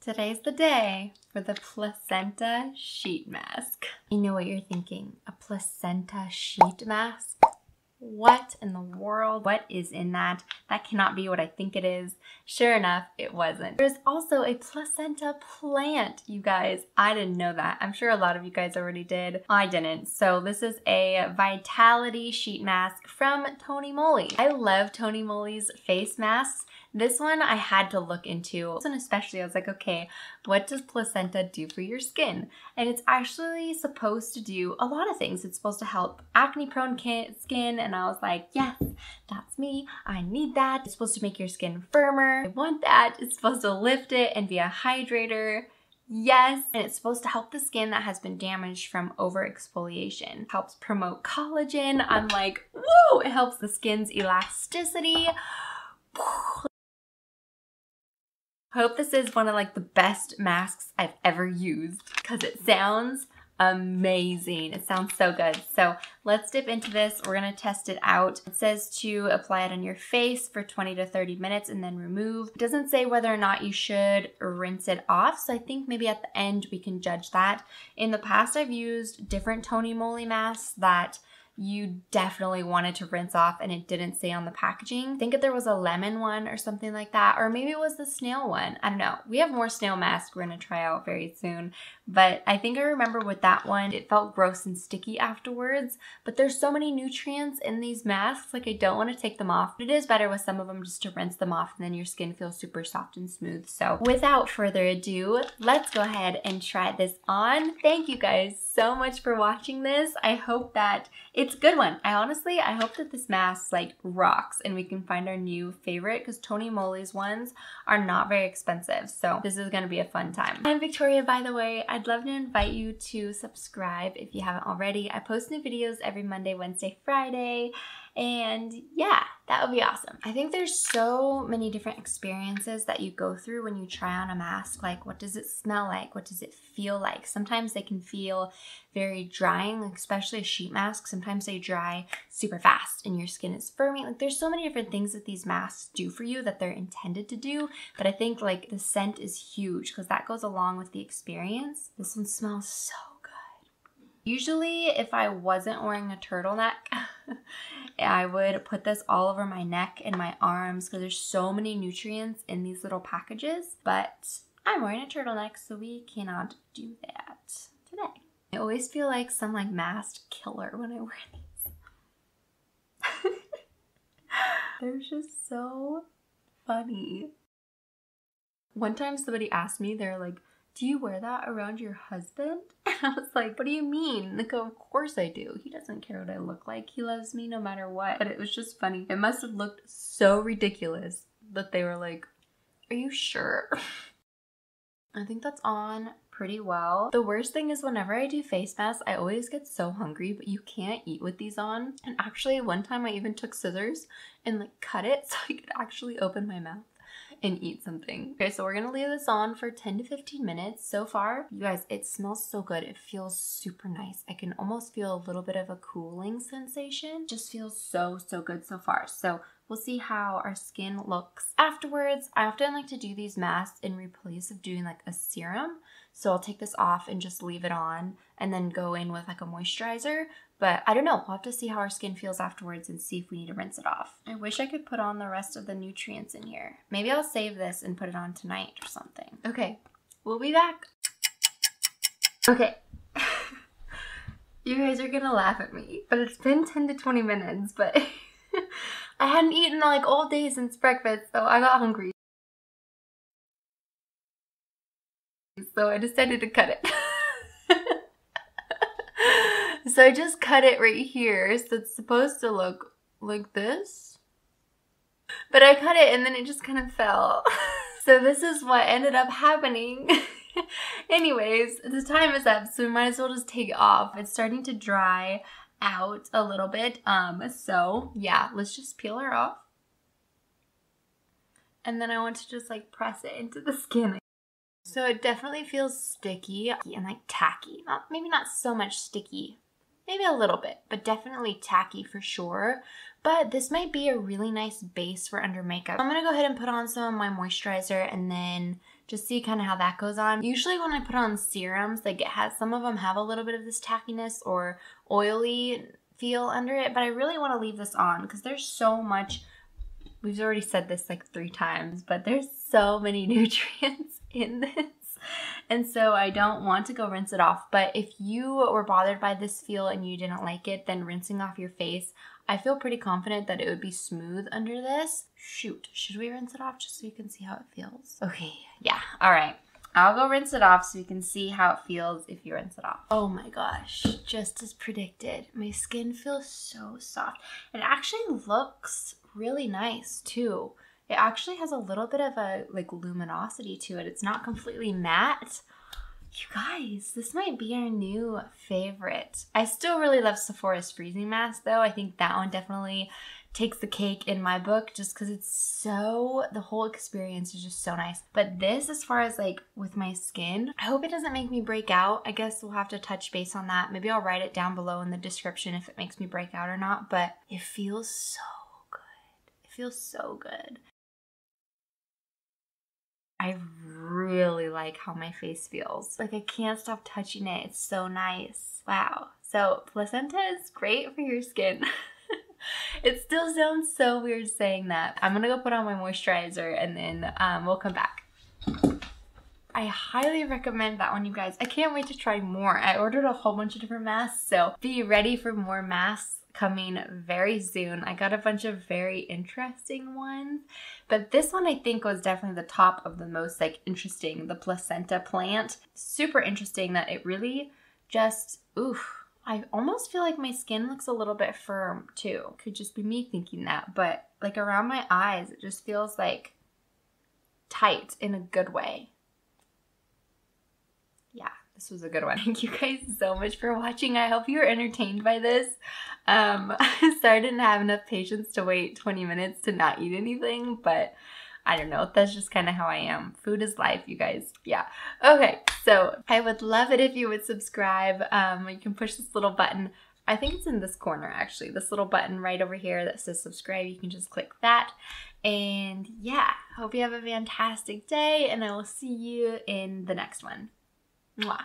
Today's the day for the Placenta Sheet Mask. You know what you're thinking, a Placenta Sheet Mask? What in the world? What is in that? That cannot be what I think it is. Sure enough, it wasn't. There's also a placenta plant, you guys. I didn't know that. I'm sure a lot of you guys already did. I didn't. So this is a Vitality Sheet Mask from Tony Moly. I love Tony Moly's face masks. This one I had to look into, and especially I was like, okay, what does placenta do for your skin? And it's actually supposed to do a lot of things. It's supposed to help acne-prone skin, and I was like, yes, that's me. I need that. It's supposed to make your skin firmer. I want that. It's supposed to lift it and be a hydrator. Yes, and it's supposed to help the skin that has been damaged from overexfoliation. Helps promote collagen. I'm like, woo! It helps the skin's elasticity. I hope this is one of like the best masks I've ever used because it sounds amazing. It sounds so good. So let's dip into this. We're gonna test it out. It says to apply it on your face for 20 to 30 minutes and then remove. It doesn't say whether or not you should rinse it off. So I think maybe at the end we can judge that. In the past, I've used different Tony Moly masks that you definitely wanted to rinse off and it didn't say on the packaging. I think if there was a lemon one or something like that, or maybe it was the snail one. I don't know. We have more snail masks we're gonna try out very soon. But I think I remember with that one, it felt gross and sticky afterwards. But there's so many nutrients in these masks, like I don't want to take them off. But it is better with some of them just to rinse them off and then your skin feels super soft and smooth. So without further ado, let's go ahead and try this on. Thank you guys so much for watching this. I hope that it's a good one. I hope that this mask like rocks and we can find our new favorite because Tony Moly's ones are not very expensive. So this is gonna be a fun time. I'm Victoria, by the way. I'd love to invite you to subscribe if you haven't already. I post new videos every Monday, Wednesday, Friday. And yeah, that would be awesome. I think there's so many different experiences that you go through when you try on a mask. Like, what does it smell like? What does it feel like? Sometimes they can feel very drying, like especially a sheet mask. Sometimes they dry super fast and your skin is firming. Like, there's so many different things that these masks do for you that they're intended to do. But I think like the scent is huge because that goes along with the experience. This one smells so good. Usually if I wasn't wearing a turtleneck, I would put this all over my neck and my arms because there's so many nutrients in these little packages. But I'm wearing a turtleneck, so we cannot do that today. I always feel like some like masked killer when I wear these. They're just so funny. One time somebody asked me, they're like, do you wear that around your husband? And I was like, what do you mean? Like, of course I do. He doesn't care what I look like. He loves me no matter what. But it was just funny. It must have looked so ridiculous that they were like, are you sure? I think that's on pretty well. The worst thing is whenever I do face masks, I always get so hungry, but you can't eat with these on. And actually one time I even took scissors and like cut it so I could actually open my mouth and eat something. Okay, so we're gonna leave this on for 10 to 15 minutes. So far, you guys, it smells so good. It feels super nice. I can almost feel a little bit of a cooling sensation. Just feels so, so good so far. So we'll see how our skin looks afterwards. I often like to do these masks in replace of doing like a serum. So I'll take this off and just leave it on and then go in with like a moisturizer. But I don't know, we'll have to see how our skin feels afterwards and see if we need to rinse it off. I wish I could put on the rest of the nutrients in here. Maybe I'll save this and put it on tonight or something. Okay, we'll be back. Okay. You guys are gonna laugh at me, but it's been 10 to 20 minutes, but I hadn't eaten like all day since breakfast, so I got hungry. So I decided to cut it. So I just cut it right here. So it's supposed to look like this. But I cut it and then it just kind of fell. So this is what ended up happening. Anyways, the time is up, so we might as well just take it off. It's starting to dry out a little bit. So yeah, let's just peel her off. And then I want to just like press it into the skin. So it definitely feels sticky and like tacky. Maybe not so much sticky. Maybe a little bit, but definitely tacky for sure. But this might be a really nice base for under makeup. I'm gonna go ahead and put on some of my moisturizer and then just see kind of how that goes on. Usually when I put on serums, like some of them have a little bit of this tackiness or oily feel under it, but I really want to leave this on because there's so much. We've already said this like 3 times, but there's so many nutrients in this. And so I don't want to go rinse it off. But if you were bothered by this feel and you didn't like it, then rinsing off your face, I feel pretty confident that it would be smooth under this. Shoot, should we rinse it off just so you can see how it feels? Okay, yeah, all right. I'll go rinse it off so you can see how it feels if you rinse it off. Oh my gosh, just as predicted. My skin feels so soft. It actually looks really nice too. It actually has a little bit of a like luminosity to it. It's not completely matte. You guys, this might be our new favorite. I still really love Sephora's Freezing Mask though. I think that one definitely takes the cake in my book just because it's so, the whole experience is just so nice. But this, as far as like with my skin, I hope it doesn't make me break out. I guess we'll have to touch base on that. Maybe I'll write it down below in the description if it makes me break out or not, but it feels so good. It feels so good. I really like how my face feels. Like I can't stop touching it. It's so nice. Wow. So placenta is great for your skin. It still sounds so weird saying that. I'm gonna go put on my moisturizer and then we'll come back. I highly recommend that one, you guys. I can't wait to try more. I ordered a whole bunch of different masks, so be ready for more masks coming very soon. I got a bunch of very interesting ones, but this one I think was definitely the top of the most like interesting, the placenta plant. Super interesting that it really just, oof. I almost feel like my skin looks a little bit firm too. Could just be me thinking that, but like around my eyes, it just feels like tight in a good way. Yeah, this was a good one. Thank you guys so much for watching. I hope you were entertained by this. Sorry I didn't have enough patience to wait 20 minutes to not eat anything, but I don't know. That's just kind of how I am. Food is life, you guys. Yeah. Okay, so I would love it if you would subscribe. You can push this little button. I think it's in this corner, actually. This little button right over here that says subscribe. You can just click that. And yeah, hope you have a fantastic day, and I will see you in the next one. Mwah.